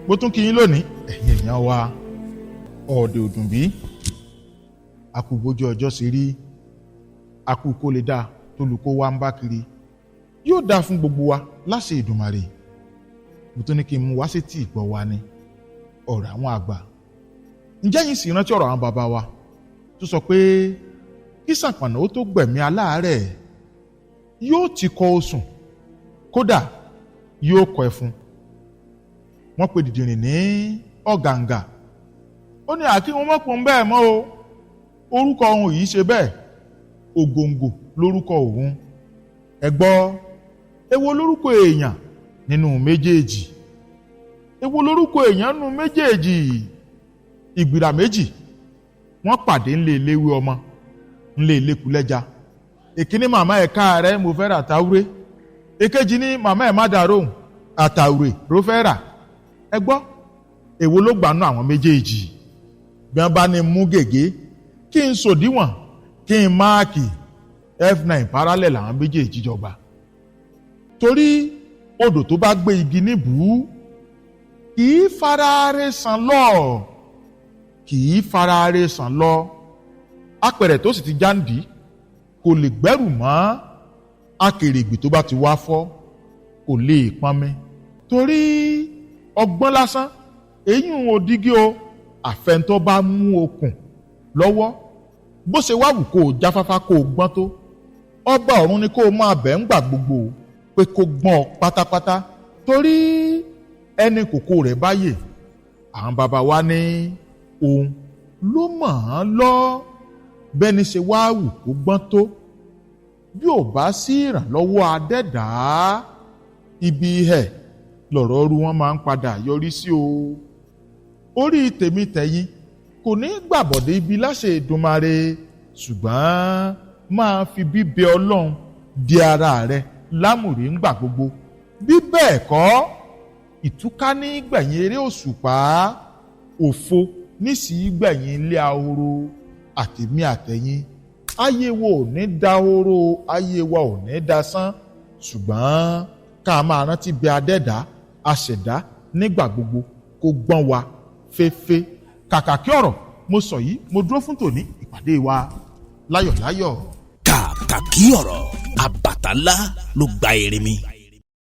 mo tún kí yín lónìí ẹ̀yin èèyàn wa ọ̀ọ́dẹ òdùnbí akúbójú ọjọ́ sí rí akúkó lè dáa tólùkó wa ń bá kiri yóò dáa fún gbogbo wa láṣẹ Èdùmàrè. mo tún ní kí n mú wá sí tí ìgbọ́ wa ni ọ̀rọ̀ àwọn àgbà. ǹjẹ́ yín sì rántí ọ̀rọ̀ àwọn bàbá wa tó sọ pé kí sàpànà ó tó gbẹ̀mí aláàárẹ̀ yóò ti kọ osùn kódà yóò kọ ẹfun. wọ́n pe dìdìrìn ní ọ̀gàǹgà ó ní àkí wọn mọ̀kùn bẹ́ẹ̀ mọ́ o orúkọ òun yìí ṣe bẹ́ẹ̀ ògòǹgò lórúkọ òun. ẹ gbọ́ èwo lórúkọ èèyàn nínú méjèèjì èwo lórúkọ èèyàn nínú méjèèjì. ìgbìrà méjì wọ́n pàdé ńlẹ̀ eléwé ọmọ ńlẹ̀ elékulẹ́já. èkíní màmá ẹ̀ káàárẹ̀ mo fẹ́ rà àtàwúrẹ́ èkejì ní màmá ẹ̀ má dàróhùn àtàwúrẹ́ ló fẹ́ rà. ẹ gbọ́ èwo ló gbanú àwọn méjèèjì. bí wọ́n bá ní mú gègé kí n sòdiwọ̀n kí n máàkì F9 parallel àwọn méjèèjì jọgbà. torí odò tó bá gbé igi níbùú kì í faraare sàn lọ kì í faraare sàn lọ. apẹ̀rẹ̀ tó sì ti jáǹdì kò lè gbẹ́rù mọ́ akèrègbè tó bá ti wá fọ́ kò lè pọnmi. torí ọgbọ́n lásán èyí ń odígí o àfẹntọ́ bá mú okùn lọ́wọ́ bó ṣe wá wù kó o jáfáfá kó o gbọ́n tó ọba ọ̀run ni kó o máa bẹ̀ ń gbà gbogbo pé kó gbọ́n ọ pátápátá. torí ẹni kòkó rẹ̀ báyè àwọn bàbá wa ní òun ló mọ̀ ọ́n lọ bẹ́ni ṣe wá wù kó gbọ́n tó bí ò bá sí ìrànlọ́wọ́ adẹ́dàá ibi ẹ̀ lọ̀rọ̀ ọrú wọn máa ń padà yọrí sí o. orí tèmi tẹ̀yìn kò ní gbàbọ̀dé ibi láṣẹ Èdùmàrè ṣùgbọ́n máa fi bíbẹ Ọlọ́run di ara rẹ lámùrí ńgbà gbogbo. bí bẹ́ẹ̀ kọ́ ìtúká ní gbẹ̀yìn eré òṣùpá òfo nísìí gbẹ̀yìn ilé ahoro àtèmi àtẹ̀yìn. ayé wa ò ní dahoro ayé wa ò ní dasán ṣùgbọ́n ká máa rántí bí adẹ́dá aṣẹ̀dá nígbà gbogbo kó gbọ́n wa fẹ́fẹ́. kàkà kí ọ̀rọ̀ mo sọ yìí mo dúró fún tòní ìpàdé wa láyọ̀láyọ̀. kàkà kí ọ̀rọ̀ àbàtà ńlá ló gba èrè mi.